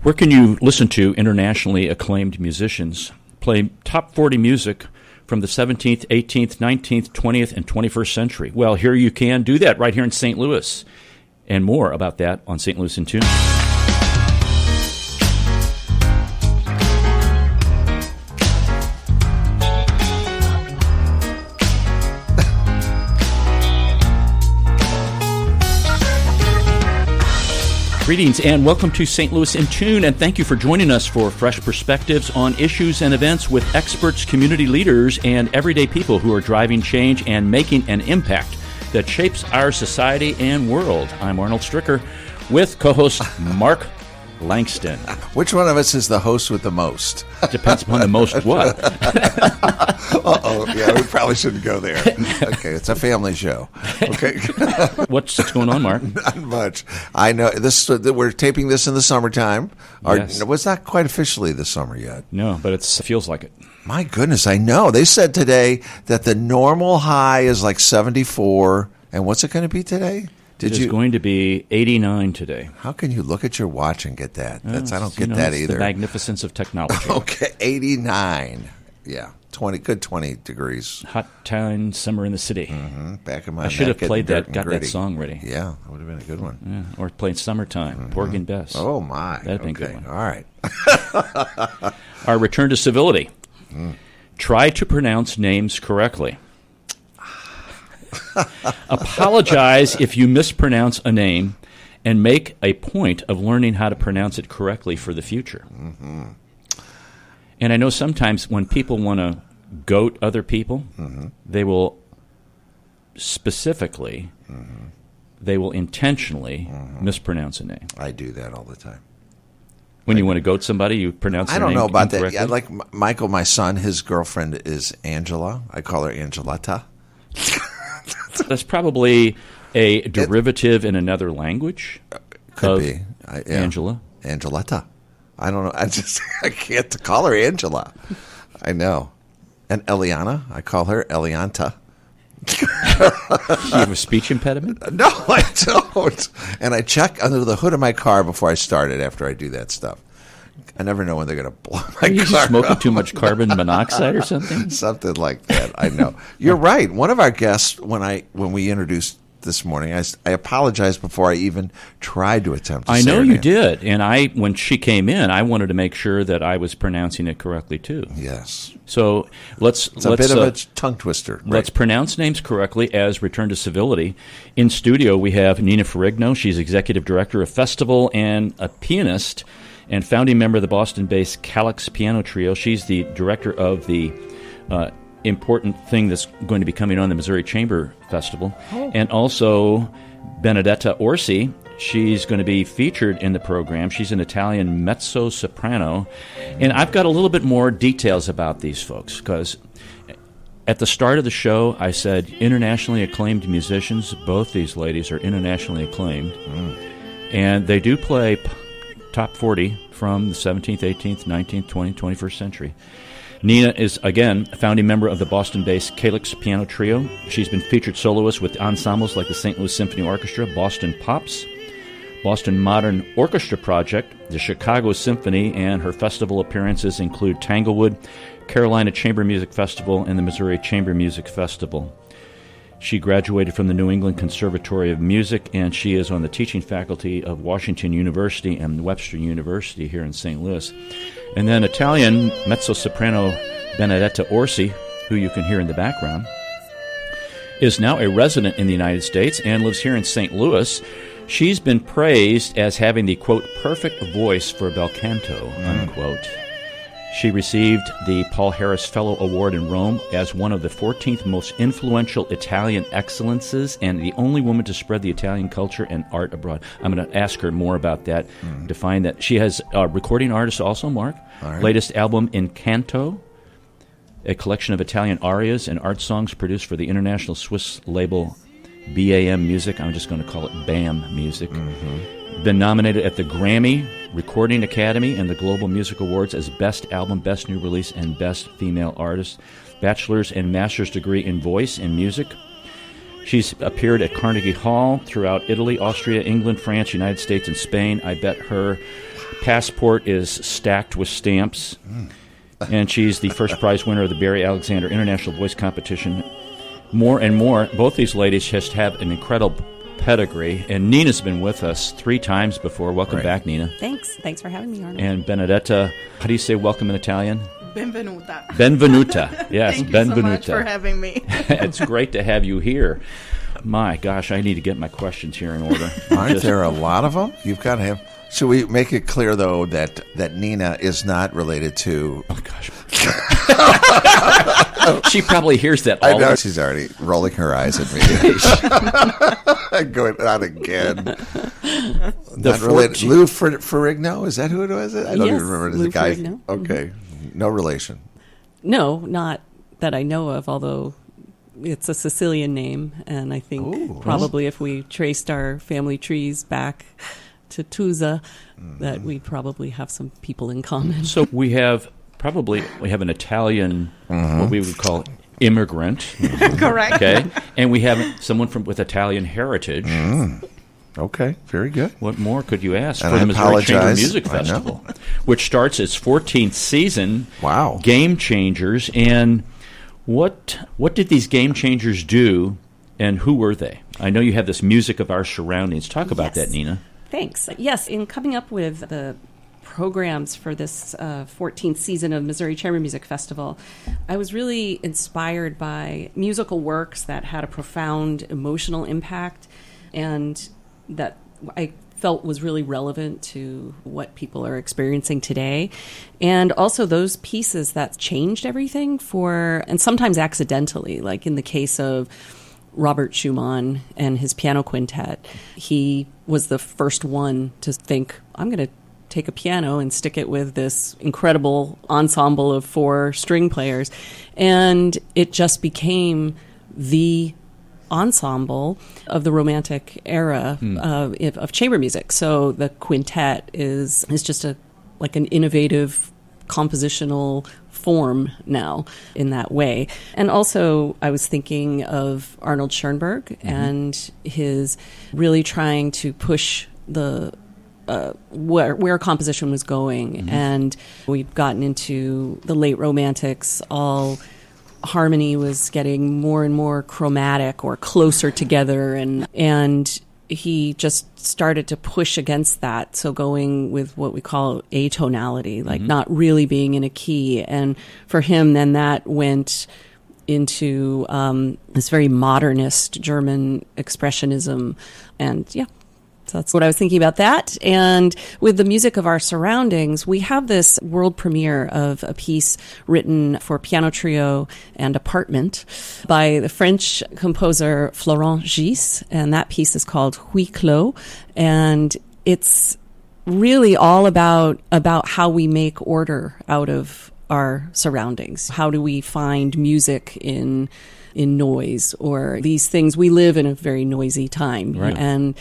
Where can you listen to internationally acclaimed musicians play top 40 music from the 17th, 18th, 19th, 20th, and 21st century? Well, here you can do that right here in St. Louis. And more about that on St. Louis in Tune. Greetings and welcome to St. Louis in Tune, and thank you for joining us for fresh perspectives on issues and events with experts, community leaders, and everyday people who are driving change and making an impact that shapes our society and world. I'm Arnold Stricker with co-host Mark Langston. Which one of us is the host with the most? Depends upon the most what. Uh-oh, yeah, we probably shouldn't go there. Okay, it's a family show. Okay. What's going on, Mark? Not much. I know this. We're taping this in the summertime. Yes. Well, it's not quite officially the summer yet. No, but it feels like it. My goodness, I know. They said today that the normal high is like 74, and what's it going to be today? It's going to be 89 today. How can you look at your watch and get that? I don't get it's that either. The magnificence of technology. Okay, 89. Yeah, 20 degrees. Hot town, summer in the city. Mm-hmm. Back in my I should have played that, got gritty. that song ready. Yeah, that would have been a good one. Yeah, or played Summertime, Porgy and Bess. Oh, my. That'd been a good one. All right. Our return to civility. Try to pronounce names correctly. Apologize if you mispronounce a name, and make a point of learning how to pronounce it correctly for the future. Mm-hmm. And I know sometimes when people want to goat other people, they will specifically, they will intentionally mispronounce a name. I do that all the time. When you want to goat somebody, you pronounce their name know about incorrectly? that. Yeah, like Michael, my son, his girlfriend is Angela. I call her Angeletta. That's probably a derivative in another language. Could be. Angela. Angeletta. I don't know. I can't call her Angela. I know. And Eliana, I call her Elianta. Do you have a speech impediment? No, I don't. And I check under the hood of my car before I start it after I do that stuff. I never know when they're going to blow my car. Are you smoking too much carbon monoxide or something? Something like that. I know. You're right. One of our guests, when we introduced this morning, I apologized before I even tried to attempt to say I know her you name. did. And when she came in, I wanted to make sure that I was pronouncing it correctly, too. Yes. So it's a bit of a tongue twister. Right. Let's pronounce names correctly as Return to Civility. In studio, we have Nina Ferrigno. She's executive director of Festival and a pianist and founding member of the Boston-based Calyx Piano Trio. She's the director of the important thing that's going to be coming on the Missouri Chamber Festival. Oh. And also Benedetta Orsi. She's going to be featured in the program. She's an Italian mezzo-soprano. And I've got a little bit more details about these folks, because at the start of the show, I said internationally acclaimed musicians. Both these ladies are internationally acclaimed. And they do play top 40 from the 17th, 18th, 19th, 20th, 21st century. Nina is, again, a founding member of the Boston-based Calyx Piano Trio. She's been featured soloist with ensembles like the St. Louis Symphony Orchestra, Boston Pops, Boston Modern Orchestra Project, the Chicago Symphony, and her festival appearances include Tanglewood, Carolina Chamber Music Festival, and the Missouri Chamber Music Festival. She graduated from the New England Conservatory of Music, and she is on the teaching faculty of Washington University and Webster University here in St. Louis. And then Italian mezzo-soprano Benedetta Orsi, who you can hear in the background, is now a resident in the United States and lives here in St. Louis. She's been praised as having the, quote, perfect voice for bel canto, unquote. She received the Paul Harris Fellow Award in Rome as one of the 14th most influential Italian excellences and the only woman to spread the Italian culture and art abroad. I'm going to ask her more about that, define that. She has a recording artist also, Mark. Right. Latest album, In Canto, a collection of Italian arias and art songs produced for the international Swiss label BAM Music. I'm just going to call it BAM Music. Been nominated at the Grammy Recording Academy and the Global Music Awards as Best Album, Best New Release, and Best Female Artist. Bachelor's and master's degree in voice and music. She's appeared at Carnegie Hall throughout Italy, Austria, England, France, United States, and Spain. I bet her passport is stacked with stamps. And she's the first prize winner of the Barry Alexander International Voice Competition. More and more, both these ladies just have an incredible pedigree. And Nina's been with us 3 times before. Welcome back, Nina. Thanks. Thanks for having me, Arnold. And Benedetta, how do you say welcome in Italian? Benvenuta. Benvenuta. Yes, Thank benvenuta. you so much for having me. It's great to have you here. My gosh, I need to get my questions here in order. Aren't there a lot of them? You've got to have. Should we make it clear, though, that Nina is not related to... Oh, gosh. She probably hears that all I know. She's already rolling her eyes at me. Going on again. Not related. Lou Ferrigno? Is that who it was? I don't even remember the guy. Ferrigno. Okay. No relation. No, not that I know of, although it's a Sicilian name. And I think probably if we traced our family trees back to Tusa, that we probably have some people in common. So we have an Italian, what we would call immigrant. Correct. Okay. And we have someone with Italian heritage. Okay, very good. What more could you ask And for I the Missouri Chamber apologize. Music Festival, which starts its 14th season? Wow. Game Changers. And what did these Game Changers do, and who were they? I know you have this music of our surroundings. Talk about that, Nina. Thanks. Yes, in coming up with the programs for this 14th season of Missouri Chamber Music Festival, I was really inspired by musical works that had a profound emotional impact and that I felt was really relevant to what people are experiencing today. And also those pieces that changed everything and sometimes accidentally, like in the case of Robert Schumann and his piano quintet. He was the first one to think, I'm going to take a piano and stick it with this incredible ensemble of 4 string players. And it just became the ensemble of the Romantic era of chamber music. So the quintet is just an innovative compositional form now in that way. And also I was thinking of Arnold Schoenberg and his really trying to push the where composition was going. And we've gotten into the late Romantics. All harmony was getting more and more chromatic or closer together, and he just started to push against that. So going with what we call atonality, like not really being in a key. And for him, then that went into this very modernist German expressionism. And so that's what I was thinking about that. And with the music of our surroundings, we have this world premiere of a piece written for piano trio and apartment by the French composer Florent Gis. And that piece is called Huis Clos. And it's really all about how we make order out of our surroundings. How do we find music in noise or these things? We live in a very noisy time. Right. And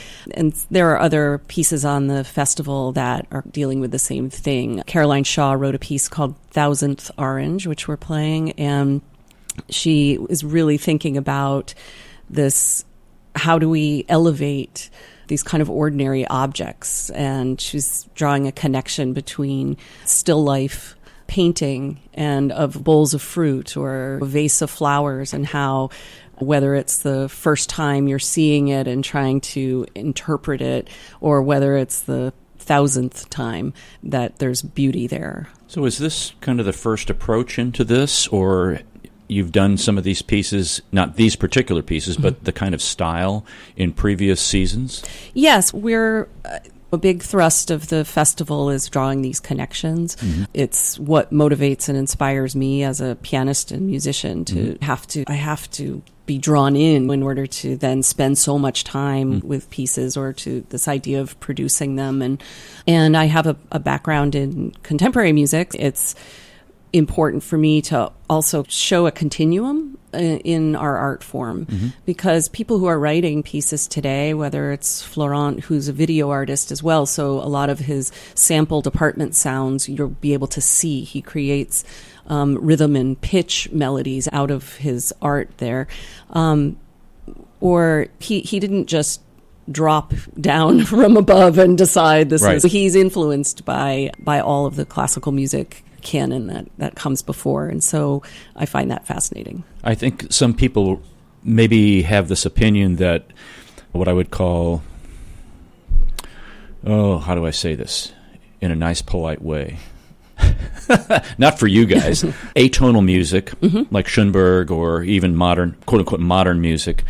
there are other pieces on the festival that are dealing with the same thing. Caroline Shaw wrote a piece called Thousandth Orange, which we're playing, and she is really thinking about this, how do we elevate these kind of ordinary objects? And she's drawing a connection between still life painting and of bowls of fruit or a vase of flowers, and how whether it's the first time you're seeing it and trying to interpret it, or whether it's the 1,000th time, that there's beauty there. So is this kind of the first approach into this, or you've done some of these pieces, not these particular pieces, but the kind of style in previous seasons? Yes, we're... a big thrust of the festival is drawing these connections. It's what motivates and inspires me as a pianist and musician to I have to be drawn in order to then spend so much time with pieces, or to this idea of producing them. And I have a background in contemporary music. It's important for me to also show a continuum in our art form, because people who are writing pieces today, whether it's Florent, who's a video artist as well, so a lot of his sampled apartment sounds you'll be able to see. He creates rhythm and pitch melodies out of his art there. Or he didn't just drop down from above and decide this Right. is. He's influenced by all of the classical music canon that comes before, and so I find that fascinating. I think some people maybe have this opinion that what I would call, how do I say this in a nice, polite way? Not for you guys. Atonal music, like Schoenberg, or even modern, quote-unquote, modern music.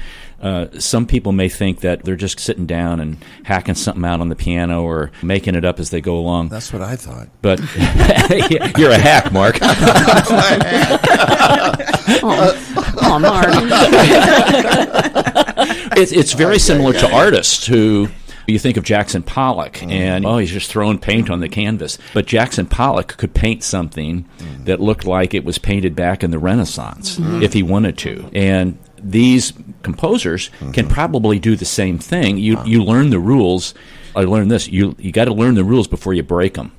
Some people may think that they're just sitting down and hacking something out on the piano or making it up as they go along. That's what I thought. But you're a hack, Mark. Oh, Mark. It's very similar to artists who... You think of Jackson Pollock, and he's just throwing paint on the canvas. But Jackson Pollock could paint something that looked like it was painted back in the Renaissance if he wanted to. And these composers can probably do the same thing. You learn the rules. I learned this. You got to learn the rules before you break them.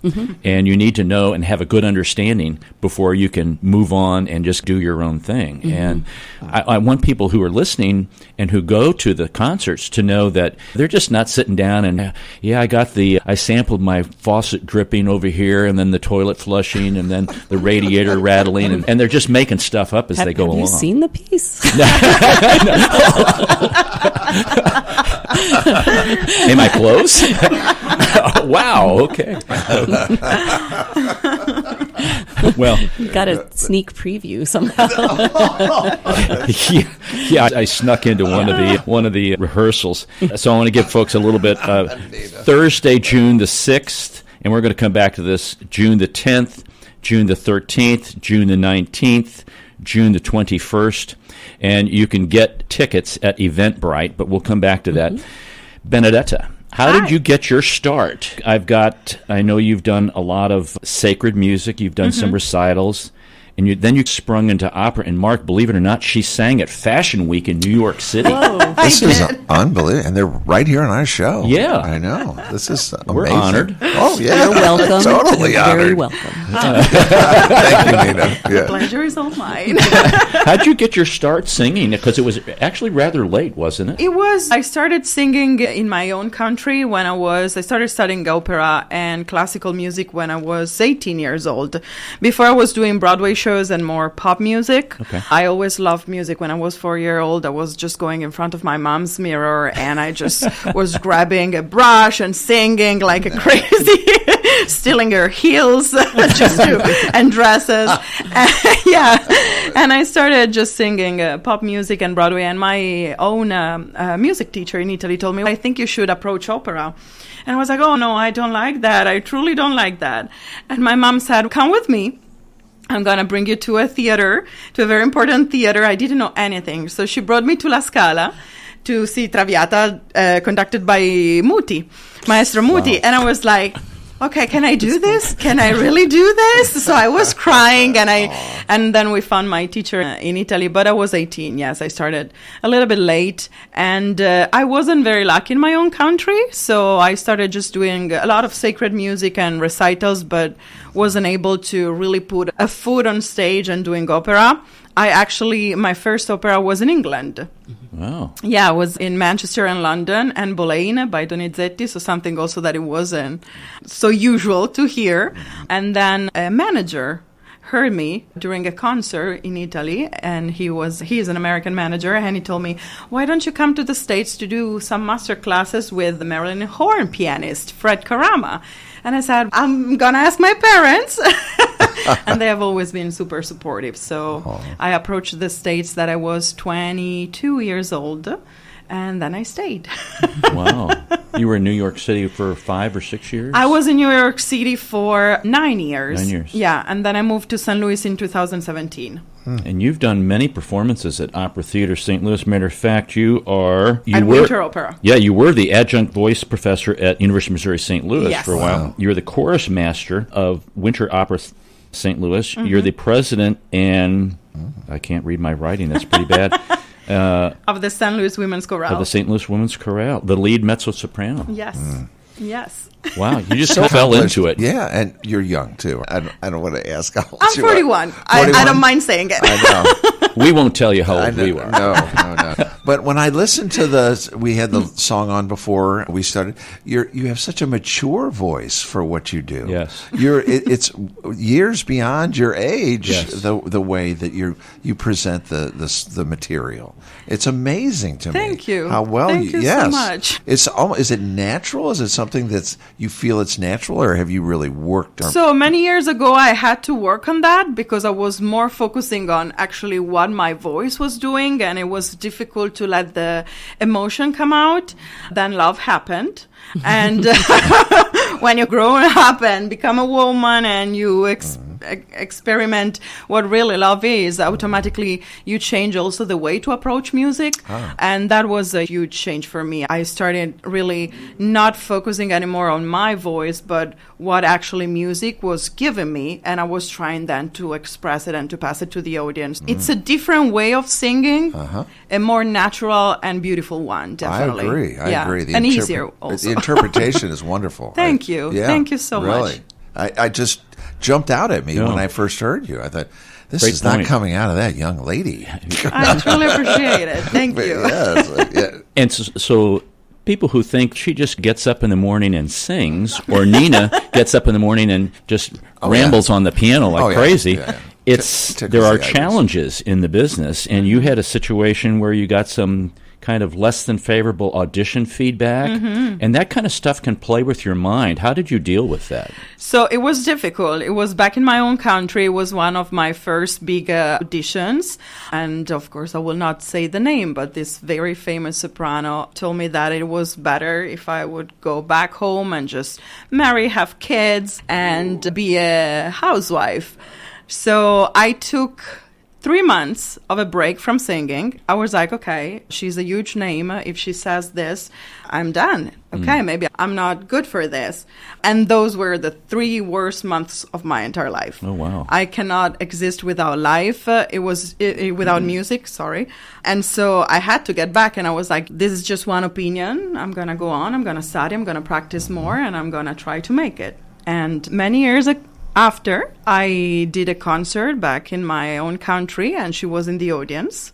And you need to know and have a good understanding before you can move on and just do your own thing. And I want people who are listening and who go to the concerts to know that they're just not sitting down and, I sampled my faucet dripping over here, and then the toilet flushing, and then the radiator rattling, and they're just making stuff up as they go along. Have you seen the piece? Am I close? Wow, okay. Well, You got a sneak preview somehow. I snuck into one of the rehearsals. So I want to give folks a little bit. Thursday, June the 6th, and we're going to come back to this, June the 10th, June the 13th, June the 19th, June the 21st, and you can get tickets at Eventbrite, but we'll come back to that. Benedetta, how did you get your start? I know you've done a lot of sacred music, you've done some recitals, and then you sprung into opera. And Mark, believe it or not, she sang at Fashion Week in New York City. Whoa. This is unbelievable. And they're right here on our show. Yeah. I know. This is amazing. We're honored. Oh, yeah. You're welcome. Totally You're honored. very welcome. Thank you, Nina. Yeah. Pleasure is all mine. How'd you get your start singing? Because it was actually rather late, wasn't it? I started singing in my own country when I started studying opera and classical music when I was 18 years old. Before I was doing Broadway shows and more pop music. Okay. I always loved music. When I was 4 years old, I was just going in front of my mom's mirror and I just was grabbing a brush and singing like a crazy, stealing her heels and dresses. And I started just singing pop music and Broadway. And my own music teacher in Italy told me, I think you should approach opera. And I was like, oh, no, I don't like that. I truly don't like that. And my mom said, come with me. I'm going to bring you to a theater, to a very important theater. I didn't know anything. So she brought me to La Scala to see Traviata conducted by Muti, Maestro Muti. Wow. And I was like, okay, can I do this? Can I really do this? So I was crying, and then we found my teacher in Italy, but I was 18. Yes, I started a little bit late, and I wasn't very lucky in my own country, so I started just doing a lot of sacred music and recitals, but wasn't able to really put a foot on stage and doing opera. My first opera was in England. Wow. Yeah, I was in Manchester and London, and Boleyn by Donizetti, so something also that it wasn't so usual to hear. And then a manager heard me during a concert in Italy, and he's an American manager, and he told me, why don't you come to the States to do some master classes with the Marilyn horn pianist, Fred Karama? And I said, I'm going to ask my parents. And they have always been super supportive. So I approached the States that I was 22 years old, and then I stayed. Wow. You were in New York City for 5 or 6 years? I was in New York City for 9 years. 9 years. Yeah, and then I moved to St. Louis in 2017. And you've done many performances at Opera Theater St. Louis. Matter of fact, you were Winter Opera. Yeah, you were the adjunct voice professor at University of Missouri St. Louis Yes. for a while. Wow. You were the chorus master of Winter Opera St. Louis. You're the president and I can't read my writing. That's pretty bad. Of the St. Louis Women's Chorale. Of the St. Louis Women's Chorale, the lead mezzo-soprano. Yes. Yes. Wow, you just fell into it. Yeah, and you're young, too. I don't want to ask how old I'm you are. 41. I don't mind saying it. I know. We won't tell you how old we are. No. But when I listened to we had the song on before we started. You have such a mature voice for what you do. Yes. It's years beyond your age. Yes. The way that you present the material. It's amazing to me. Thank you. How well Thank you yes. so much. Is it natural? Is it something that's you feel it's natural, or have you really worked on? So many years ago, I had to work on that because I was more focusing on actually what my voice was doing, and it was difficult to let the emotion come out. Then love happened. And when you grow up and become a woman and you experiment what really love is, automatically you change also the way to approach music. And that was a huge change for me. I started really not focusing anymore on my voice, but what actually music was giving me. And I was trying then to express it and to pass it to the audience. It's a different way of singing, a more natural and beautiful one, definitely. I agree. And easier also. The interpretation is wonderful. Thank you. Yeah, Thank you so really. much. I just jumped out at me when I first heard you. I thought, this Great is point. not coming out of that young lady. I truly appreciate it. Thank you. Yeah. And so people who think she just gets up in the morning and sings, or Nina gets up in the morning and just rambles on the piano like crazy. Yeah. There are challenges in the business, and you had a situation where you got some kind of less than favorable audition feedback, and that kind of stuff can play with your mind. How did you deal with that? So it was difficult. It was back in my own country. It was one of my first big auditions. And of course, I will not say the name, but this very famous soprano told me that it was better if I would go back home and just marry, have kids, and be a housewife. So I took 3 months of a break from singing. I was like, okay, she's a huge name. If she says this, I'm done. Okay, maybe I'm not good for this. And those were the 3 worst months of my entire life. Oh, wow. I cannot exist without life. Without music, sorry. And so I had to get back, and I was like, this is just one opinion. I'm going to go on. I'm going to study. I'm going to practice more, and I'm going to try to make it. And many years after, I did a concert back in my own country, and she was in the audience.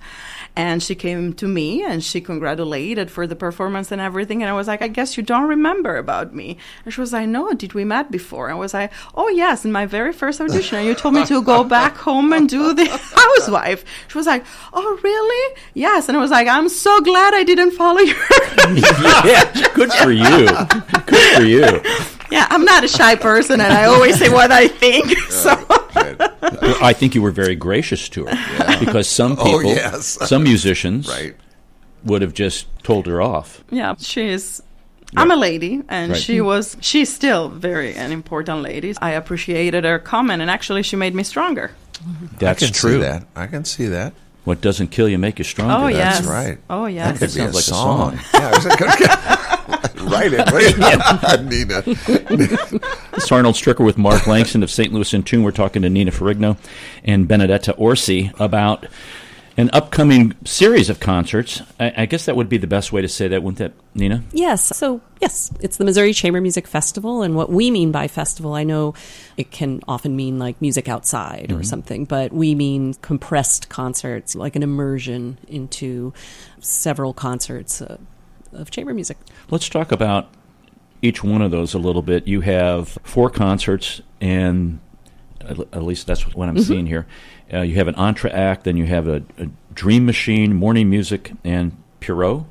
And she came to me, and she congratulated for the performance and everything. And I was like, I guess you don't remember about me. And she was like, no, did we met before? I was like, oh, yes, in my very first audition. And you told me to go back home and do the housewife. She was like, oh, really? Yes. And I was like, I'm so glad I didn't follow your Yeah, good for you. Good for you. Yeah, I'm not a shy person, and I always say what I think. So I think you were very gracious to her because some people, some musicians, would have just told her off. Yeah, I'm a lady, and she's still an important lady. I appreciated her comment, and actually she made me stronger. That's true. I can see that. What doesn't kill you make you stronger. Oh, yes. That's right. Oh, yes. That could be sounds like a song. Write it. Nina. It's Arnold Stricker with Mark Langston of St. Louis in Tune. We're talking to Nina Ferrigno and Benedetta Orsi about an upcoming series of concerts. I guess that would be the best way to say that, wouldn't that, Nina? Yes. So, yes, it's the Missouri Chamber Music Festival. And what we mean by festival, I know it can often mean like music outside or something, but we mean compressed concerts, like an immersion into several concerts of chamber music. Let's talk about each one of those a little bit. You have 4 concerts, and at least that's what I'm seeing here. You have an entr'acte, then you have a Dream Machine, Morning Music, and Pierrot.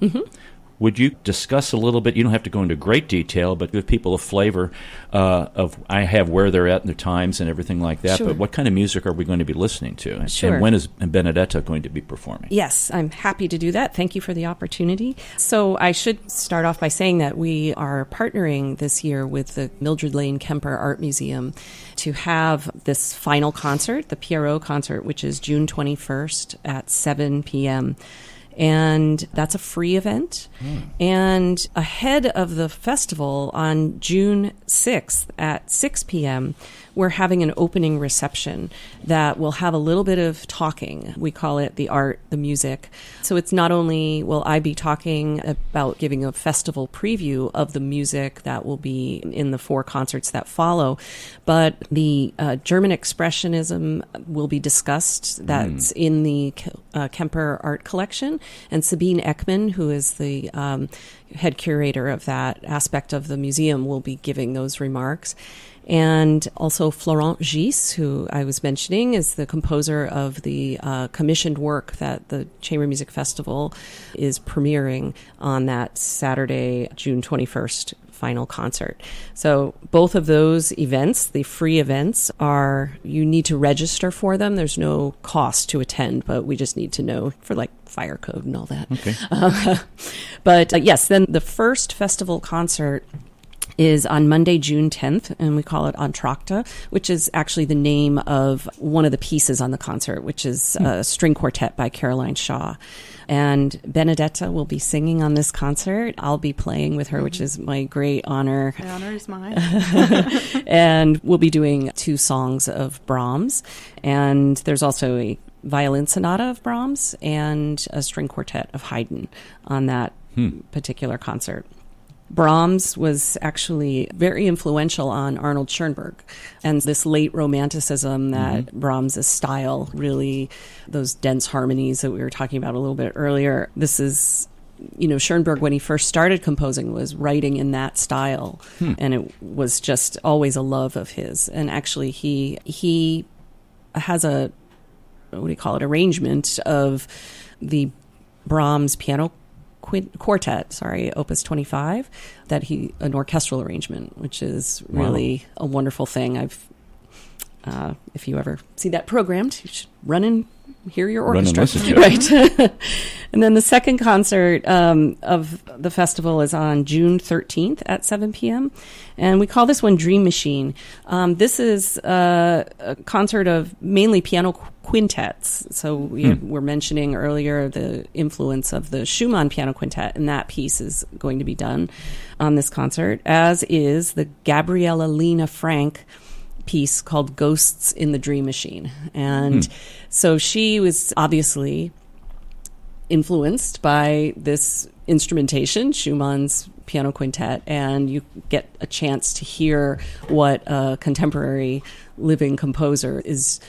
Would you discuss a little bit, you don't have to go into great detail, but give people a flavor of where they're at in their times and everything like that, but what kind of music are we going to be listening to? And when is Benedetta going to be performing? Yes, I'm happy to do that. Thank you for the opportunity. So I should start off by saying that we are partnering this year with the Mildred Lane Kemper Art Museum to have this final concert, the Pierrot concert, which is June 21st at 7 p.m., and that's a free event. And ahead of the festival on June 6th at 6 p.m., we're having an opening reception that will have a little bit of talking. We call it the art, the music. So it's not only will I be talking about giving a festival preview of the music that will be in the 4 concerts that follow, but the German Expressionism will be discussed. That's in the Kemper Art Collection. And Sabine Ekman, who is the head curator of that aspect of the museum, will be giving those remarks. And also Florent Gis, who I was mentioning, is the composer of the commissioned work that the Chamber Music Festival is premiering on that Saturday, June 21st, final concert. So both of those events, the free events, you need to register for them. There's no cost to attend, but we just need to know for like fire code and all that. Okay. But yes, then the first festival concert is on Monday, June 10th, and we call it Entr'acte, which is actually the name of one of the pieces on the concert, which is a string quartet by Caroline Shaw. And Benedetta will be singing on this concert. I'll be playing with her, which is my great honor. The honor is mine. And we'll be doing 2 songs of Brahms. And there's also a violin sonata of Brahms and a string quartet of Haydn on that particular concert. Brahms was actually very influential on Arnold Schoenberg, and this late romanticism that Brahms' style, really those dense harmonies that we were talking about a little bit earlier. This is, Schoenberg, when he first started composing, was writing in that style, and it was just always a love of his. And actually he has a, arrangement of the Brahms piano quartet, Opus 25, an orchestral arrangement, which is really a wonderful thing. If you ever see that programmed, you should run and hear your orchestra. Right. And then the second concert of the festival is on June 13th at 7 p.m. And we call this one Dream Machine. This is a concert of mainly piano quintets. So we were mentioning earlier the influence of the Schumann piano quintet, and that piece is going to be done on this concert, as is the Gabriella Lena Frank piece called Ghosts in the Dream Machine. And so she was obviously influenced by this instrumentation, Schumann's piano quintet, and you get a chance to hear what a contemporary living composer is,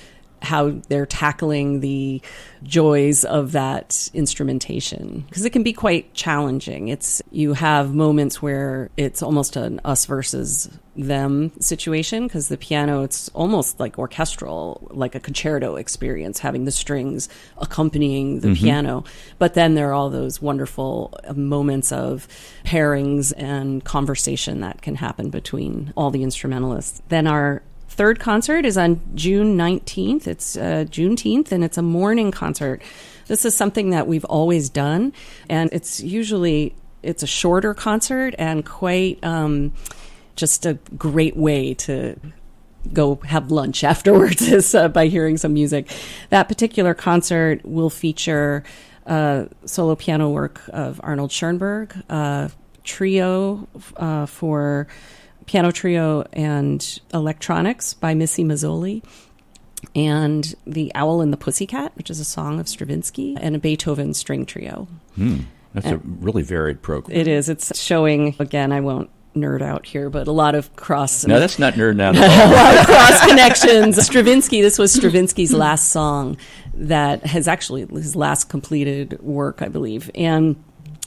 how they're tackling the joys of that instrumentation, because it can be quite challenging. You have moments where it's almost an us versus them situation, because the piano, it's almost like orchestral, like a concerto experience, having the strings accompanying the piano. But then there are all those wonderful moments of pairings and conversation that can happen between all the instrumentalists. Then our third concert is on June 19th. It's Juneteenth, and it's a morning concert. This is something that we've always done, and it's a shorter concert and quite just a great way to go have lunch afterwards is by hearing some music. That particular concert will feature solo piano work of Arnold Schoenberg, trio for piano trio and electronics by Missy Mazzoli, and The Owl and the Pussycat, which is a song of Stravinsky, and a Beethoven string trio. That's a really varied program. It is. It's showing, again, I won't nerd out here, but a lot of cross... No, that's not nerding out at all. A lot of cross connections. Stravinsky, this was Stravinsky's last song that has actually his last completed work, I believe. And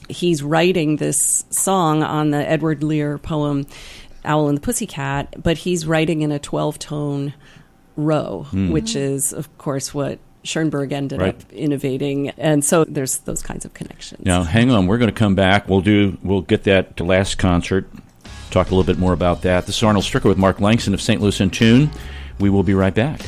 he's writing this song on the Edward Lear poem Owl and the Pussycat, but he's writing in a 12-tone row, which is, of course, what Schoenberg ended up innovating. And so there's those kinds of connections. Now, hang on. We're going to come back. We'll get that last concert, talk a little bit more about that. This is Arnold Stricker with Mark Langston of St. Louis in Tune. We will be right back.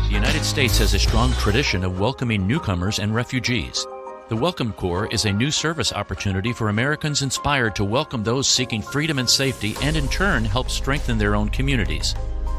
The United States has a strong tradition of welcoming newcomers and refugees. The Welcome Corps is a new service opportunity for Americans inspired to welcome those seeking freedom and safety, and in turn help strengthen their own communities.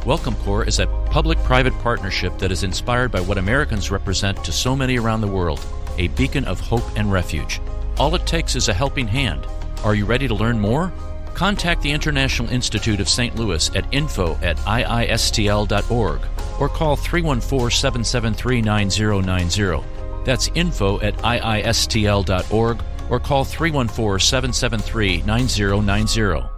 Welcome Corps is a public-private partnership that is inspired by what Americans represent to so many around the world, a beacon of hope and refuge. All it takes is a helping hand. Are you ready to learn more? Contact the International Institute of St. Louis at info@iistl.org or call 314-773-9090. That's info@iistl.org or call 314-773-9090.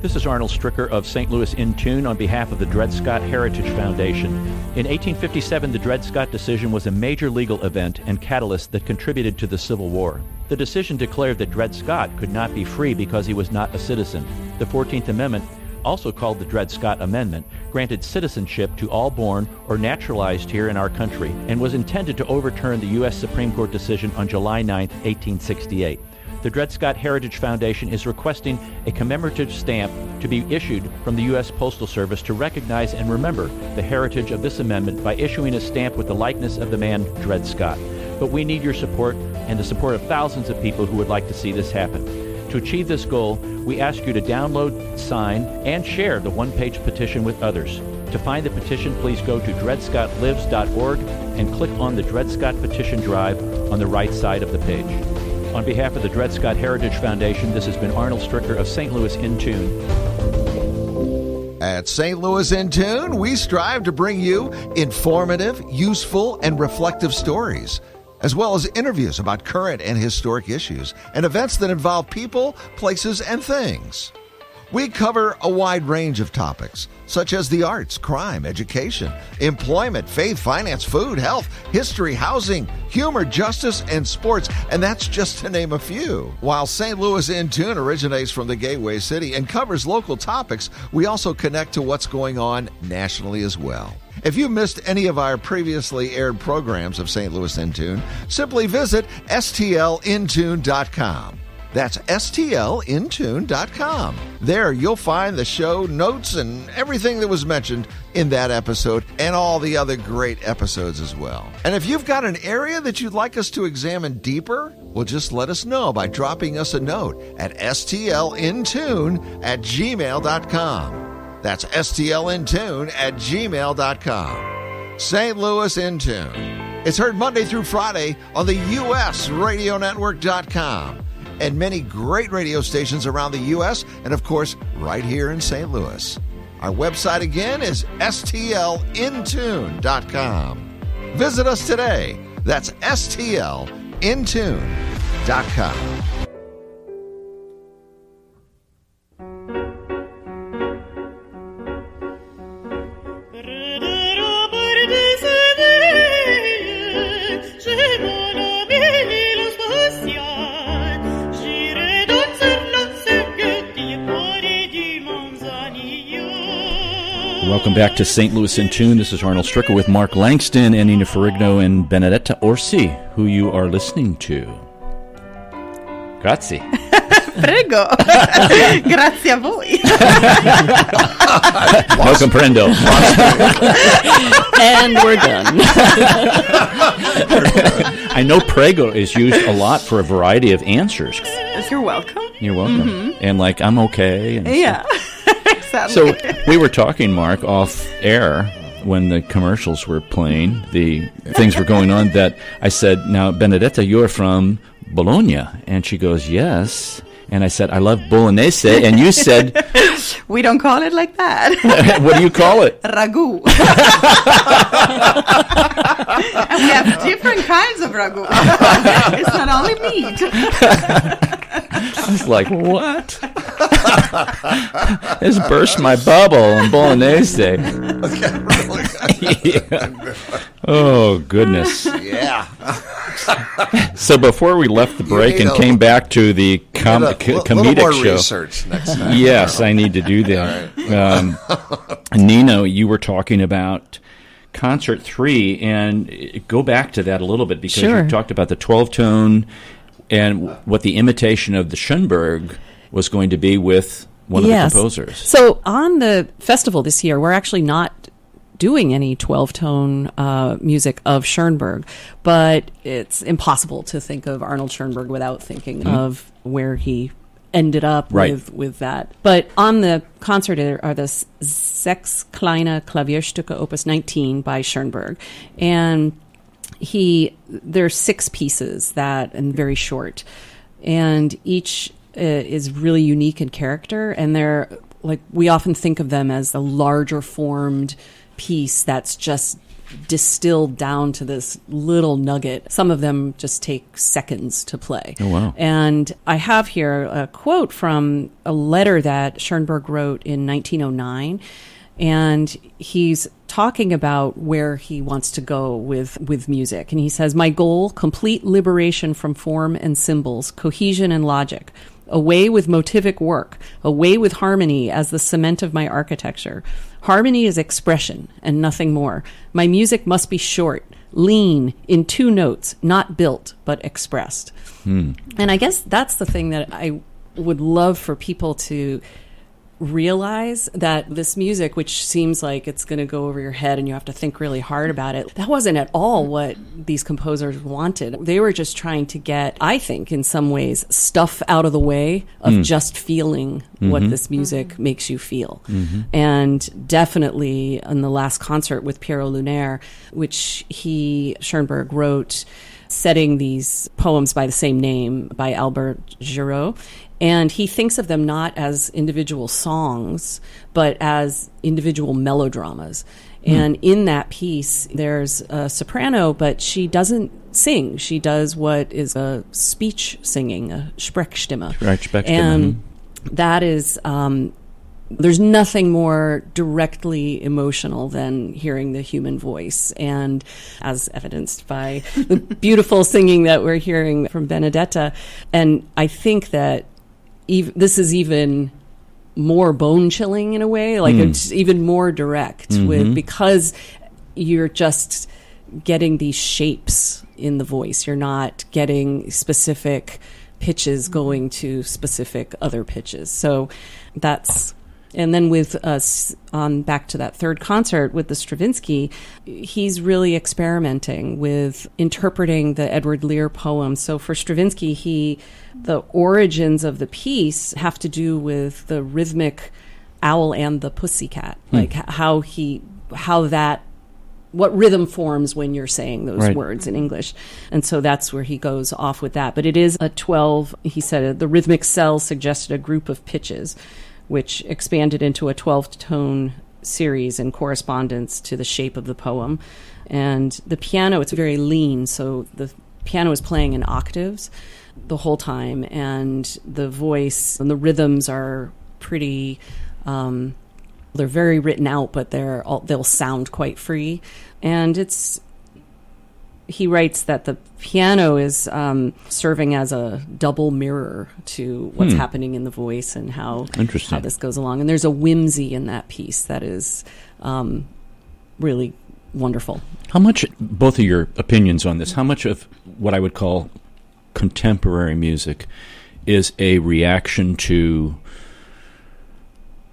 This is Arnold Stricker of St. Louis In Tune on behalf of the Dred Scott Heritage Foundation. In 1857, the Dred Scott decision was a major legal event and catalyst that contributed to the Civil War. The decision declared that Dred Scott could not be free because he was not a citizen. The 14th Amendment, also called the Dred Scott Amendment, granted citizenship to all born or naturalized here in our country and was intended to overturn the U.S. Supreme Court decision on July 9, 1868. The Dred Scott Heritage Foundation is requesting a commemorative stamp to be issued from the U.S. Postal Service to recognize and remember the heritage of this amendment by issuing a stamp with the likeness of the man Dred Scott. But we need your support and the support of thousands of people who would like to see this happen. To achieve this goal, we ask you to download, sign, and share the one-page petition with others. To find the petition, please go to dredscottlives.org and click on the Dred Scott Petition Drive on the right side of the page. On behalf of the Dred Scott Heritage Foundation, this has been Arnold Stricker of St. Louis In Tune. At St. Louis In Tune, we strive to bring you informative, useful, and reflective stories, as well as interviews about current and historic issues and events that involve people, places, and things. We cover a wide range of topics, such as the arts, crime, education, employment, faith, finance, food, health, history, housing, humor, justice, and sports, and that's just to name a few. While St. Louis In Tune originates from the Gateway City and covers local topics, we also connect to what's going on nationally as well. If you missed any of our previously aired programs of St. Louis In Tune, simply visit stlintune.com. That's stlintune.com. There you'll find the show notes and everything that was mentioned in that episode and all the other great episodes as well. And if you've got an area that you'd like us to examine deeper, well, just let us know by dropping us a note at stlintune@gmail.com. That's stlintune@gmail.com. St. Louis In Tune. It's heard Monday through Friday on the USRadioNetwork.com. and many great radio stations around the U.S. and, of course, right here in St. Louis. Our website again is stlintune.com. Visit us today. That's stlintune.com. Welcome back to St. Louis In Tune. This is Arnold Stricker with Mark Langston and Nina Ferrigno and Benedetta Orsi, who you are listening to. Grazie. Prego. Grazie a voi. No comprendo. And we're done. I know prego is used a lot for a variety of answers. You're welcome. You're welcome. Mm-hmm. And like, I'm okay. And yeah. So we were talking, Mark, off air when the commercials were playing, the things were going on, that I said, now, Benedetta, you're from Bologna. And she goes, yes. And I said, I love bolognese. And you said... We don't call it like that. What do you call it? Ragu. And we have different kinds of ragu. It's not only meat. I was like, what? This burst my bubble in bolognese. Okay, really? Yeah. Oh, goodness. Yeah. So before we left the break and came back to the comedic more show. Research next time. Yes, I need to do that. Right. Nino, you were talking about Concert 3, and go back to that a little bit, because you talked about the 12-tone and what the imitation of the Schoenberg was going to be with one of the composers. So on the festival this year, we're actually not doing any 12-tone music of Schoenberg, but it's impossible to think of Arnold Schoenberg without thinking of where he ended up with that. But on the concert are the Sechs kleine Klavierstücke, Opus 19 by Schoenberg, and there's 6 pieces and very short, and each is really unique in character, and they're like, we often think of them as a larger formed piece that's just distilled down to this little nugget. Some of them just take seconds to play. Oh, wow. And I have here a quote from a letter that Schoenberg wrote in 1909. And he's talking about where he wants to go with music. And he says, "My goal, complete liberation from form and symbols, cohesion and logic. Away with motivic work, away with harmony as the cement of my architecture. Harmony is expression and nothing more. My music must be short, lean, in 2 notes, not built, but expressed." And I guess that's the thing that I would love for people to realize, that this music, which seems like it's going to go over your head and you have to think really hard about it, that wasn't at all what these composers wanted. They were just trying to get, I think, in some ways, stuff out of the way of just feeling what this music makes you feel. And definitely in the last concert with Pierrot Lunaire, which Schoenberg wrote, setting these poems by the same name by Albert Giraud. And he thinks of them not as individual songs, but as individual melodramas. And in that piece, there's a soprano, but she doesn't sing. She does what is a speech singing, a Sprechstimme. And that is, there's nothing more directly emotional than hearing the human voice. And as evidenced by the beautiful singing that we're hearing from Benedetta. And I think that this is even more bone-chilling in a way, like it's even more direct because you're just getting these shapes in the voice. You're not getting specific pitches going to specific other pitches. So that's... And then with us back to that third concert with the Stravinsky, he's really experimenting with interpreting the Edward Lear poem. So for Stravinsky, the origins of the piece have to do with the rhythmic owl and the pussycat, like what rhythm forms when you're saying those words in English. And so that's where he goes off with that. But it is a 12, he said, the rhythmic cell suggested a group of pitches, which expanded into a 12-tone series in correspondence to the shape of the poem. And the piano, it's very lean, so the piano is playing in octaves the whole time, and the voice and the rhythms are pretty, they're very written out, but they'll sound quite free. And he writes that the piano is serving as a double mirror to what's happening in the voice and how this goes along. And there's a whimsy in that piece that is really wonderful. How much, both of your opinions on this, how much of what I would call contemporary music is a reaction to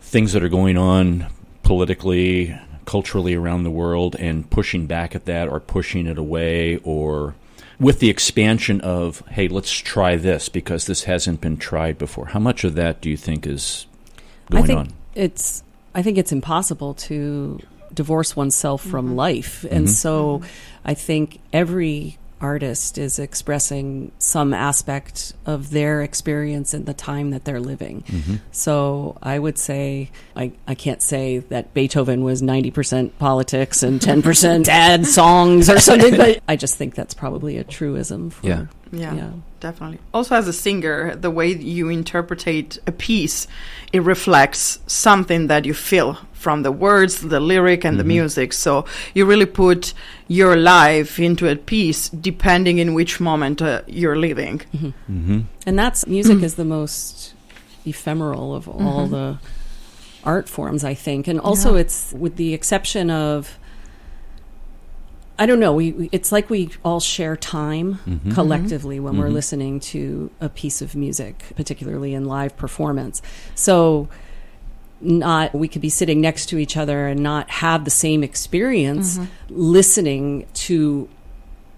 things that are going on politically, culturally around the world, and pushing back at that or pushing it away, or with the expansion of, hey, let's try this because this hasn't been tried before? How much of that do you think is going on? I think it's impossible to divorce oneself from life. And so I think every artist is expressing some aspect of their experience in the time that they're living. So I would say, I can't say that Beethoven was 90% politics and 10% dad songs or something, but I just think that's probably a truism. Yeah, definitely. Also, as a singer, the way you interpret a piece, it reflects something that you feel from the words, the lyric, and the music. So you really put your life into a piece, depending in which moment you're living. And that's music is the most ephemeral of all the art forms, I think. And also, it's with the exception of, I don't know, it's like we all share time collectively when we're listening to a piece of music, particularly in live performance. So we could be sitting next to each other and not have the same experience listening to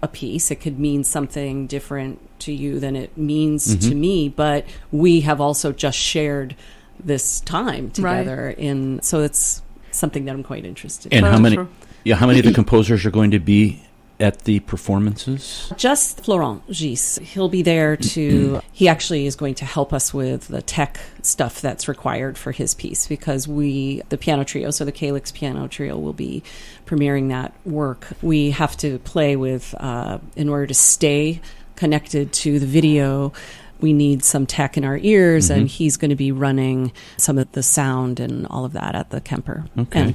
a piece. It could mean something different to you than it means to me, but we have also just shared this time together so it's something that I'm quite interested in. And how many of the composers are going to be at the performances? Just Florent Gis. He'll be there he actually is going to help us with the tech stuff that's required for his piece, because the piano trio, so the Calyx Piano Trio, will be premiering that work. We have to play with, in order to stay connected to the video, we need some tech in our ears, and he's going to be running some of the sound and all of that at the Kemper. Okay. And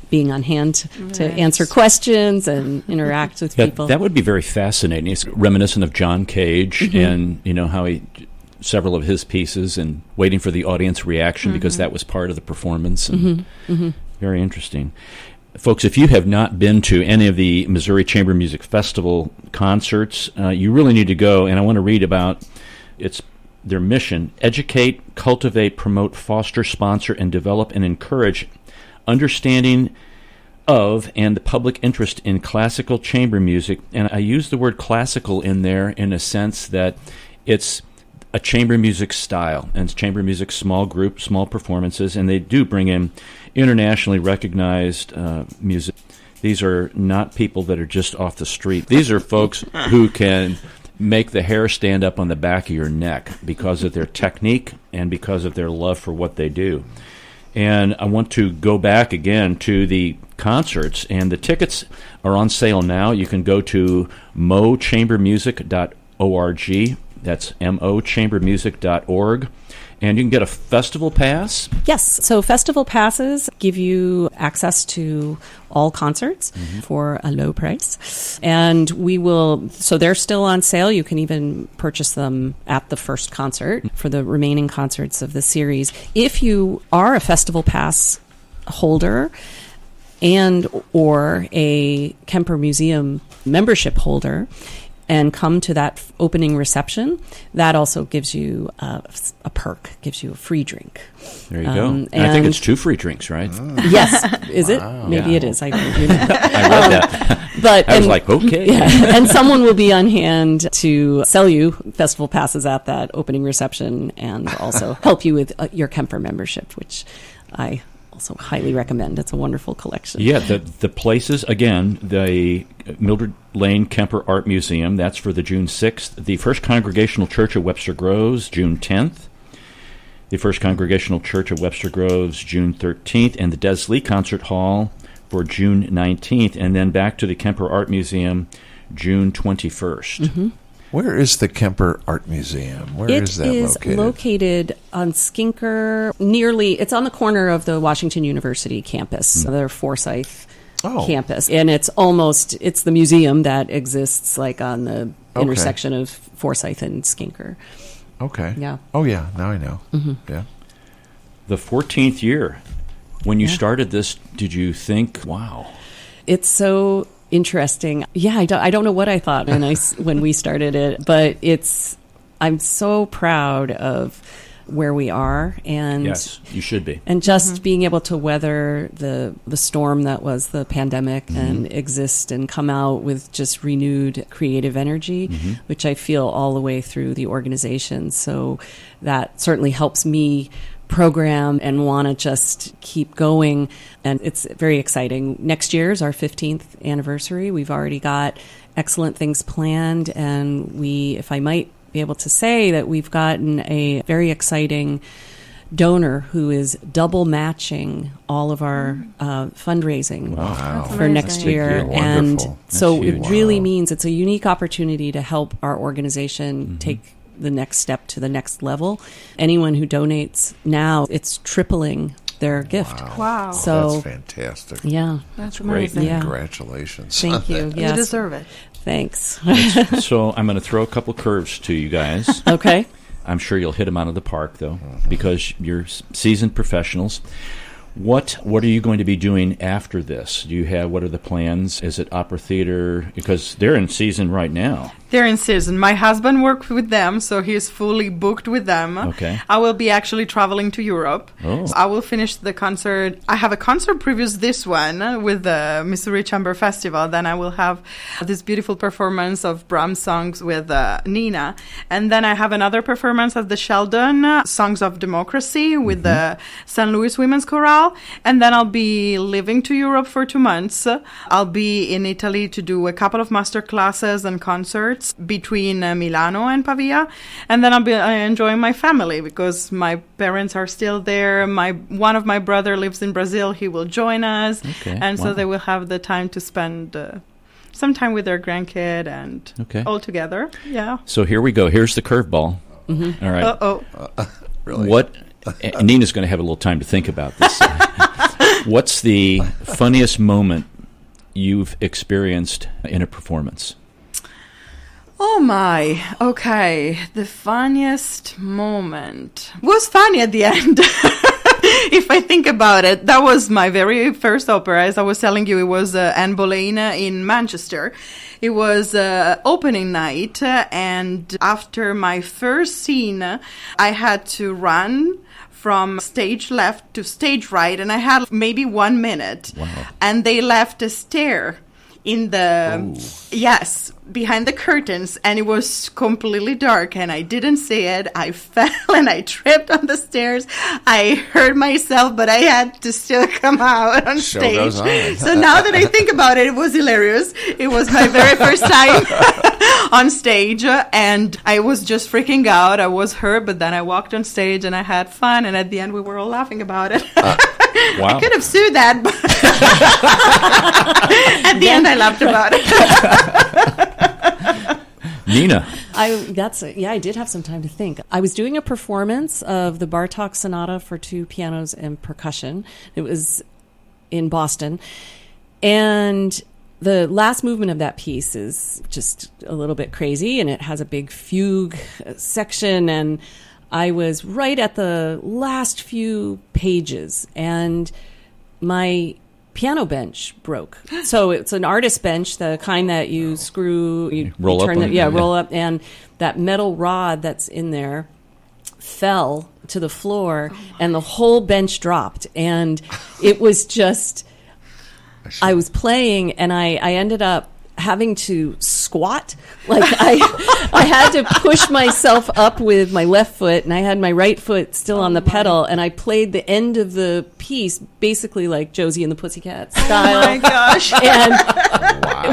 being on hand to answer questions and interact with people. That would be very fascinating. It's reminiscent of John Cage and, how several of his pieces, and waiting for the audience reaction because that was part of the performance. And very interesting. Folks, if you have not been to any of the Missouri Chamber Music Festival concerts, you really need to go. And I want to read about their mission: educate, cultivate, promote, foster, sponsor, and develop and encourage understanding of and the public interest in classical chamber music. And I use the word classical in there in a sense that it's a chamber music style, and it's chamber music small group, small performances, and they do bring in internationally recognized music. These are not people that are just off the street. These are folks who can make the hair stand up on the back of your neck because of their technique and because of their love for what they do. And I want to go back again to the concerts, and the tickets are on sale now. You can go to mochambermusic.org. That's mochambermusic.org. And you can get a festival pass. Yes. So festival passes give you access to all concerts for a low price. And so they're still on sale. You can even purchase them at the first concert for the remaining concerts of the series. If you are a festival pass holder and or a Kemper Museum membership holder, and come to that opening reception, that also gives you a perk, gives you a free drink. There you go. And I think it's 2 free drinks, right? Yes. Is it? Wow. Maybe it is. I read that. But I was like, okay. Yeah. And someone will be on hand to sell you festival passes at that opening reception and also help you with your Kemper membership, which I also highly recommend. It's a wonderful collection. Yeah, the places, again, the Mildred Lane Kemper Art Museum, that's for the June 6th. The First Congregational Church of Webster Groves, June 10th. The First Congregational Church of Webster Groves, June 13th. And the Des Lee Concert Hall for June 19th. And then back to the Kemper Art Museum, June 21st. Where is the Kemper Art Museum? Where is that located? It is located on Skinker, it's on the corner of the Washington University campus, their Forsyth campus. And it's the museum that exists like on the intersection of Forsyth and Skinker. Okay. Yeah. Oh, yeah. Now I know. Yeah. The 14th year. When you started this, did you think, wow? It's so interesting. Yeah, I don't know what I thought when we started it, but I'm so proud of where we are, and yes, you should be, and just being able to weather the storm that was the pandemic and exist and come out with just renewed creative energy, which I feel all the way through the organization. So that certainly helps me program and want to just keep going, and it's very exciting. Next year is our 15th anniversary. We've already got excellent things planned, and if I might be able to say that we've gotten a very exciting donor who is double matching all of our fundraising for next year. And so it really means it's a unique opportunity to help our organization take the next step to the next level. Anyone who donates now, it's tripling their gift. Wow. So that's fantastic. Yeah. That's great. amazing. Yeah. Congratulations. Thank you. Yes. You deserve it. Thanks. So I'm going to throw a couple curves to you guys. Okay. I'm sure you'll hit them out of the park, though, because you're seasoned professionals. What are you going to be doing after this? What are the plans? Is it opera theater? Because they're in season right now. They're in season. My husband works with them, so he's fully booked with them. Okay. I will be actually traveling to Europe. Oh. So I will finish the concert. I have a concert previous this one with the Missouri Chamber Festival. Then I will have this beautiful performance of Brahms songs with Nina. And then I have another performance at the Sheldon, Songs of Democracy with the St. Louis Women's Chorale. And then I'll be leaving to Europe for 2 months. I'll be in Italy to do a couple of master classes and concerts between Milano and Pavia, and then I'll be enjoying my family because my parents are still there. One of my brother lives in Brazil. He will join us, and so they will have the time to spend some time with their grandkid and all together. Yeah. So here we go. Here's the curveball. All right. Really? What? And Nina's going to have a little time to think about this. What's the funniest moment you've experienced in a performance? Oh my, okay. The funniest moment was funny at the end. If I think about it, that was my very first opera. As I was telling you, it was Anne Boleyn in Manchester. It was opening night, and after my first scene, I had to run from stage left to stage right, and I had maybe 1 minute. Wow. And they left a stair in the behind the curtains, and it was completely dark, and I didn't see it. I fell and I tripped on the stairs. I hurt myself, but I had to still come out on Show stage. goes on. So now that I think about it, it was hilarious. It was my very first time on stage, and I was just freaking out. I was hurt, but then I walked on stage and I had fun, and at the end we were all laughing about it. Wow. I could have sued that, but at the end I laughed about it. Nina. I did have some time to think. I was doing a performance of the Bartók Sonata for 2 pianos and percussion. It was in Boston. And the last movement of that piece is just a little bit crazy, and it has a big fugue section, and I was right at the last few pages, and my piano bench broke. So it's an artist bench, the kind that you screw, you roll turn up. Roll up, and that metal rod that's in there fell to the floor, and the whole bench dropped, and it was just, I was playing, and I ended up having to squat. Like I had to push myself up with my left foot, and I had my right foot still on the pedal, and I played the end of the piece basically like Josie and the Pussycat style. Oh my gosh. And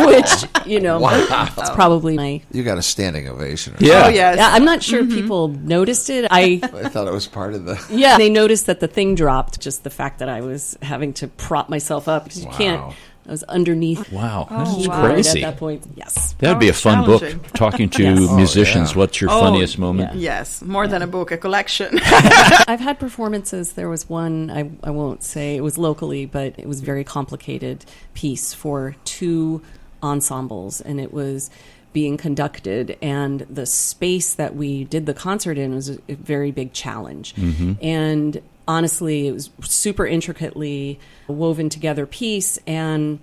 which, it's probably my... You got a standing ovation. Yeah. Oh, yes. Yeah, I'm not sure people noticed it. I thought it was part of the... Yeah, they noticed that the thing dropped, just the fact that I was having to prop myself up, because you can't... I was underneath. Wow. Oh, This is wow. crazy. At that point, yes. That would be a fun book, Challenging. talking to Yes. musicians. yeah. What's your funniest moment? Yes, more than a book, a collection. I've had performances. There was one, I won't say it was locally, but it was a very complicated piece for 2 ensembles, and it was being conducted, and the space that we did the concert in was a very big challenge. And honestly, it was super intricately woven together piece, and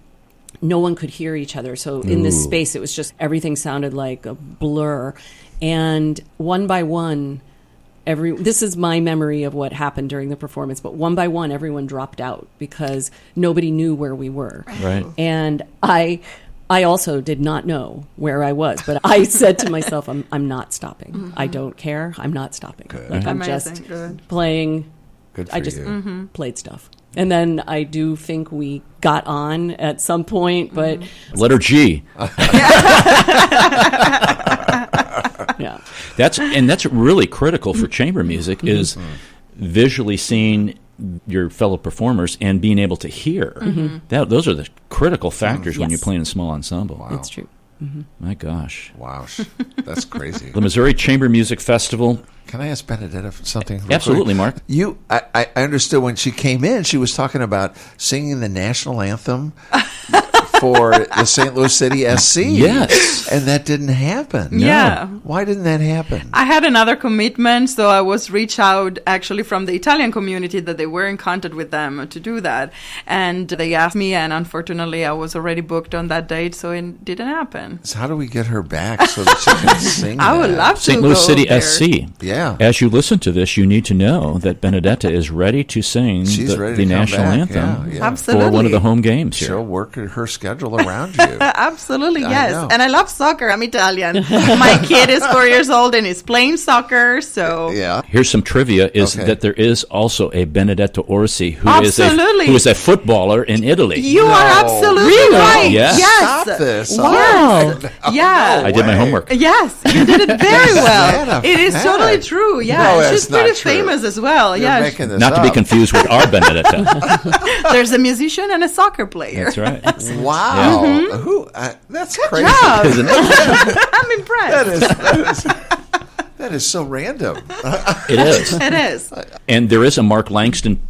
no one could hear each other. So in this space, it was just everything sounded like a blur. And one by one, this is my memory of what happened during the performance, but one by one, everyone dropped out because nobody knew where we were. Right. And I also did not know where I was, but I said to myself, I'm not stopping. I don't care. I'm not stopping. Good. Like, I'm Amazing. just Good. playing. Good for I just you. played stuff. And then I do think we got on at some point, but Letter G. yeah. That's really critical for chamber music is visually seeing your fellow performers and being able to hear. Those are the critical factors when Yes. you're playing a small ensemble. Wow. It's true. My gosh. Wow. That's crazy. The Missouri Chamber Music Festival. Can I ask Benedetta something? real Absolutely, quick? Mark. I understood when she came in, she was talking about singing the national anthem for the St. Louis City SC. Yes. And that didn't happen. Yeah. Why didn't that happen? I had another commitment, so I was reached out actually from the Italian community that they were in contact with them to do that. And they asked me, and unfortunately I was already booked on that date, so it didn't happen. So how do we get her back so that she can sing I would love to St. Louis go City there. SC. Yeah. As you listen to this, you need to know that Benedetta is ready to sing She's ready the to come national back. anthem Yeah. Absolutely. for one of the home games here. She'll work her schedule around you. Absolutely, I yes. know. And I love soccer. I'm Italian. My kid is 4 years old and is playing soccer, so... Yeah. Here's some trivia: is Okay. that there is also a Benedetta Orsi who Absolutely. is a footballer in Italy. You are absolutely Really? right. Yes. Stop this. Wow. Yeah. I did my way. homework. Yes, you did it very well. that a It is fact? totally true. Yeah, No, she's it's not pretty true. famous as well. You're Yeah, making this Not to be up. confused with our Benedetta. there's a musician and a soccer player. That's right. Wow. Mm-hmm. Who? That's crazy. Job. Isn't it? I'm impressed. That is so random. It is. It is. And there is a Mark Langston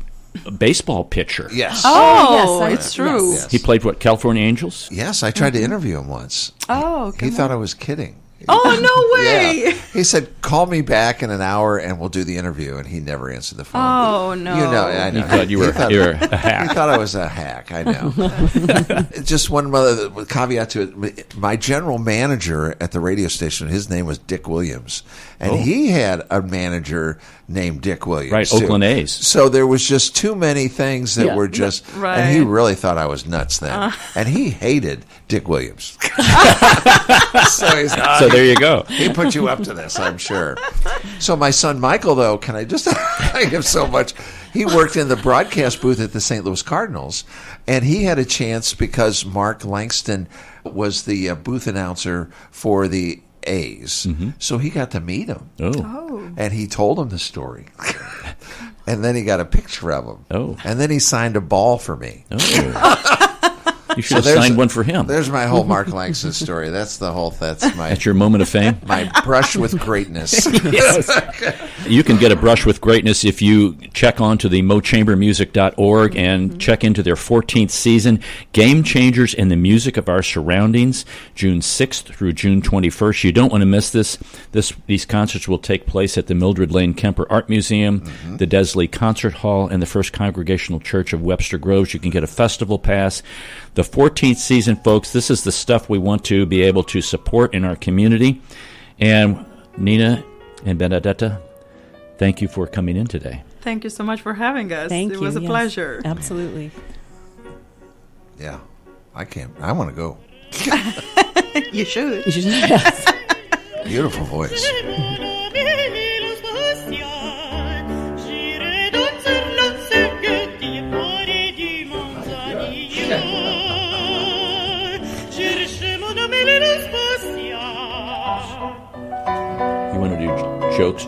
baseball pitcher. Yes. Oh, yes, it's true. Yes. He played what, California Angels? Yes, I tried to interview him once. Oh, He thought I was kidding. oh, no way. Yeah. He said, "Call me back in an hour and we'll do the interview." And he never answered the phone. Oh, no. You know, I know. He thought you were a hack. He thought I was a hack. I know. Just one other caveat to it. My general manager at the radio station, his name was Dick Williams, and he had a manager named Dick Williams. Right, too. Oakland A's. So there was just too many things that were just, Right. and he really thought I was nuts then, and he hated Dick Williams. So he's So there you go. he put you up to this, I'm sure. So my son Michael, though, can I just I have so much. He worked in the broadcast booth at the St. Louis Cardinals, and he had a chance because Mark Langston was the booth announcer for the A's. So he got to meet him, and he told him the story. And then he got a picture of him. Oh. And then he signed a ball for me. You should have there's signed a- one for him. There's my whole Mark Langston story. That's my That's your moment of fame. my brush with greatness. You can get a brush with greatness if you check on to the mochambermusic.org and check into their 14th season, Game Changers in the Music of Our Surroundings, June 6th through June 21st. You don't want to miss this. These concerts will take place at the Mildred Lane Kemper Art Museum, the Desley Concert Hall, and the First Congregational Church of Webster Groves. You can get a festival pass. The 14th season, folks, this is the stuff we want to be able to support in our community. And Nina and Benedetta, thank you for coming in today. Thank you so much for having us. Thank It you. was a yes. pleasure. Absolutely. Yeah, I can't. I want to go. You should. You should, yes. Beautiful voice. You want to do jokes?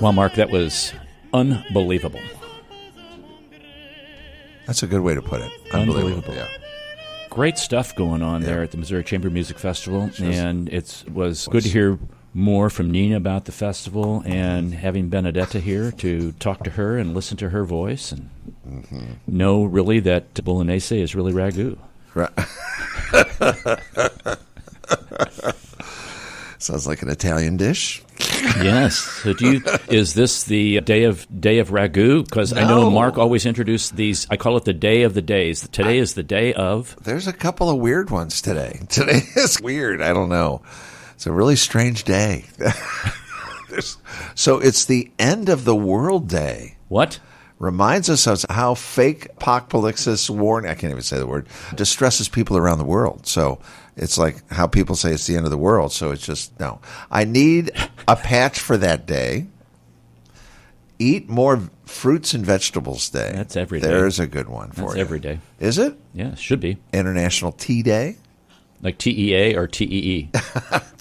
Well, Mark, that was unbelievable. That's a good way to put it. Unbelievable. Yeah. Great stuff going on there at the Missouri Chamber Music Festival, and it was good to hear more from Nina about the festival and having Benedetta here to talk to her and listen to her voice and know really that Bolognese is really ragu. Right. Sounds like an Italian dish. Yes. So is this the day of ragu? Because I know No. Mark always introduced these. I call it the day of the days. Today is the day of. There's a couple of weird ones today. Today is weird. I don't know. It's a really strange day. So it's the end of the world day. What? Reminds us of how fake apocalypsis warning, I can't even say the word, distresses people around the world. So it's like how people say it's the end of the world. So it's just, no. I need a patch for that day. Eat More Fruits and Vegetables Day. That's every day. There's a good one for That's you. every day. Is it? Yeah, it should be. International Tea Day? Like TEA or TEE?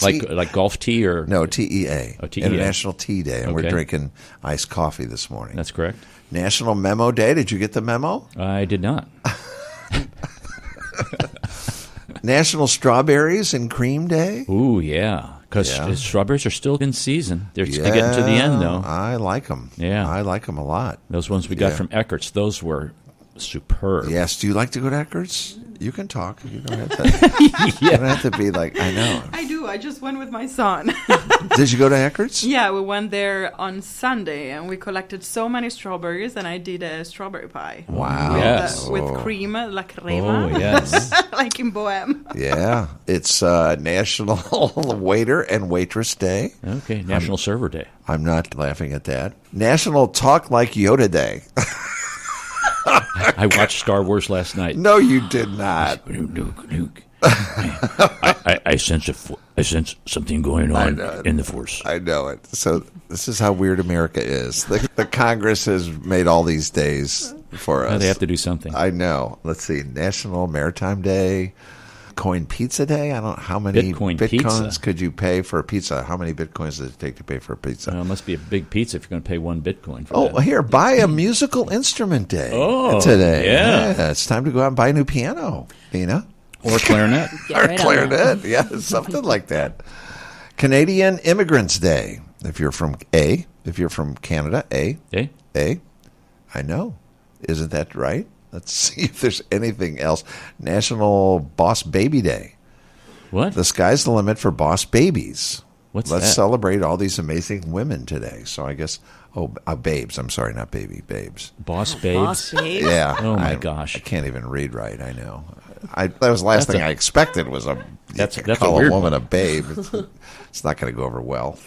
like golf tea or? No, TEA. Oh, TEA. International Tea Day. And we're Okay. drinking iced coffee this morning. That's correct. National Memo Day. Did you get the memo? I did not. National Strawberries and Cream Day. Ooh, yeah. Because Yeah. strawberries are still in season. They're getting to the end, though. I like them. Yeah. I like them a lot. Those ones we got Yeah. from Eckert's, those were superb. Yes. Do you like to go to Eckert's? You can talk. You don't have to. You don't have to be like, I know. I do. I just went with my son. Did you go to Eckert's? Yeah, we went there on Sunday, and we collected so many strawberries, and I did a strawberry pie. Wow. With, Yes. with cream, la crema. Oh, yes. Like in Bohème. Yeah. It's National Waiter and Waitress Day. Okay, National Server Day. I'm not laughing at that. National Talk Like Yoda Day. I watched Star Wars last night. No, you did not. Luke. I sense something going I on know. in the Force. I know it. So this is how weird America is. The Congress has made all these days for us. They have to do something. I know. Let's see. National Maritime Day. Bitcoin Pizza Day. I don't know how many Bitcoin Bitcoins pizza. could you pay for a pizza. How many Bitcoins does it take to pay for a pizza? It must be a big pizza if you're going to pay 1 Bitcoin for Oh, that. here, buy a musical instrument day today. yeah. It's time to go out and buy a new piano, Nina. Or clarinet. Get Or right on that. clarinet. Yeah, something like that. Canadian Immigrants Day. If you're from Canada, Okay? I know. Isn't that right? Let's see if there's anything else. National Boss Baby Day. What? The sky's the limit for boss babies. What's Let's that? celebrate all these amazing women today. So I guess, babes. I'm sorry, not baby, babes. Boss babes? Boss babe. Yeah. Oh, my gosh. I can't even read right. I know. That was the last That's thing I expected was That's a call weird a woman one. a babe. It's not going to go over well.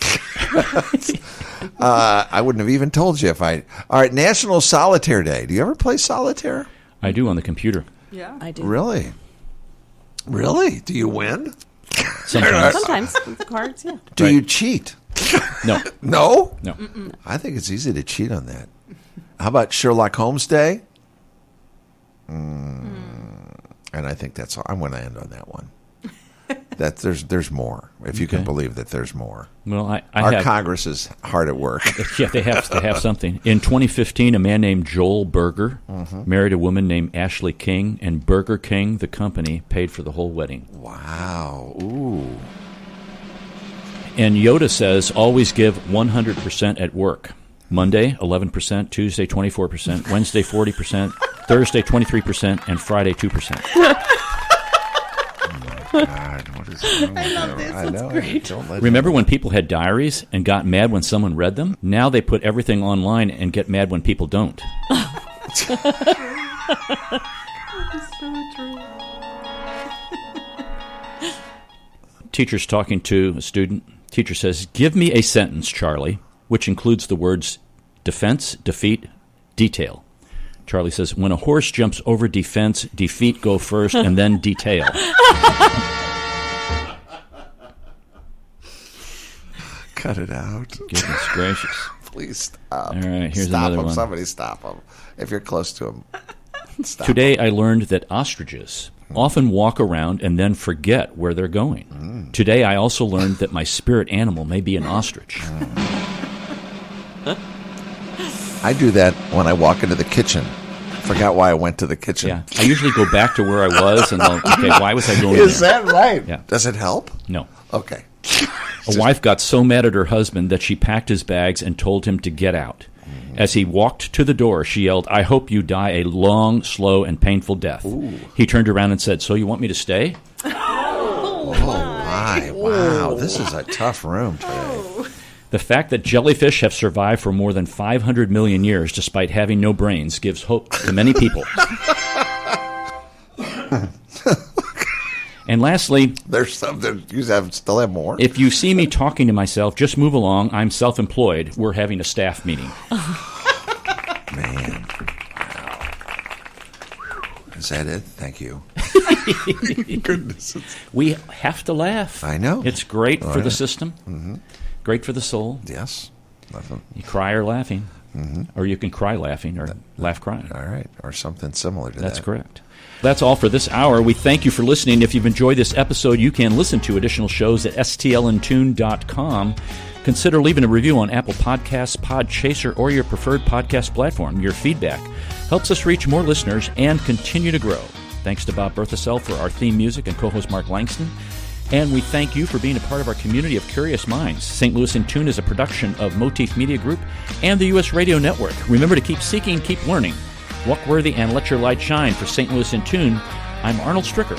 I wouldn't have even told you if I. All right, National Solitaire Day. Do you ever play solitaire? I do on the computer. Yeah. I do. Really? Really? Do you win? Sometimes. Sometimes with the cards, yeah. Do Right. you cheat? No. No? No. I think it's easy to cheat on that. How about Sherlock Holmes Day? And I think that's all. I'm going to end on that one. That there's more. If you can Okay. believe that there's more. Well, I Our have. Congress is hard at work. Yeah, they have something. In 2015, a man named Joel Berger married a woman named Ashley King, and Burger King, the company, paid for the whole wedding. Wow. Ooh. And Yoda says, always give 100% at work. Monday, 11%, Tuesday, 24%, Wednesday, 40%, Thursday, 23%, and Friday, 2%. God, what is wrong with love you? this. I It's know. great. Don't let Remember when people had diaries and got mad when someone read them? Now they put everything online and get mad when people don't. It's so true. Teacher's talking to a student. Teacher says, give me a sentence, Charlie, which includes the words defense, defeat, detail. Charlie says, when a horse jumps over defense, defeat go first, and then detail. Cut it out. Goodness gracious. Please stop. All right, here's stop another him. one. Somebody stop him. If you're close to him, stop Today I learned that ostriches often walk around and then forget where they're going. Today I also learned that my spirit animal may be an ostrich. I do that when I walk into the kitchen. Forgot why I went to the kitchen. Yeah, I usually go back to where I was and I'll, okay, why was I going Is there? that right? Yeah. Does it help? No. Okay. A wife got so mad at her husband that she packed his bags and told him to get out. As he walked to the door, she yelled, I hope you die a long, slow, and painful death. He turned around and said, so you want me to stay? Oh, my. Wow. This is a tough room today. The fact that jellyfish have survived for more than 500 million years despite having no brains gives hope to many people. And lastly, There's something. You still have more? if you see me talking to myself, just move along. I'm self-employed. We're having a staff meeting. Man. Wow. Is that it? Thank you. Goodness. We have to laugh. I know. It's great for Right. the system, great for the soul. Yes. Nothing. You cry or laughing. Or you can cry laughing or laugh crying. All right, or something similar to that. That's correct. That's all for this hour. We thank you for listening. If you've enjoyed this episode, you can listen to additional shows at stlintune.com. Consider leaving a review on Apple Podcasts, Podchaser, or your preferred podcast platform. Your feedback helps us reach more listeners and continue to grow. Thanks to Bob Berthasell for our theme music and co-host Mark Langston. And we thank you for being a part of our community of curious minds. St. Louis in Tune is a production of Motif Media Group and the U.S. Radio Network. Remember to keep seeking, keep learning. Walk worthy and let your light shine. For St. Louis in Tune, I'm Arnold Stricker.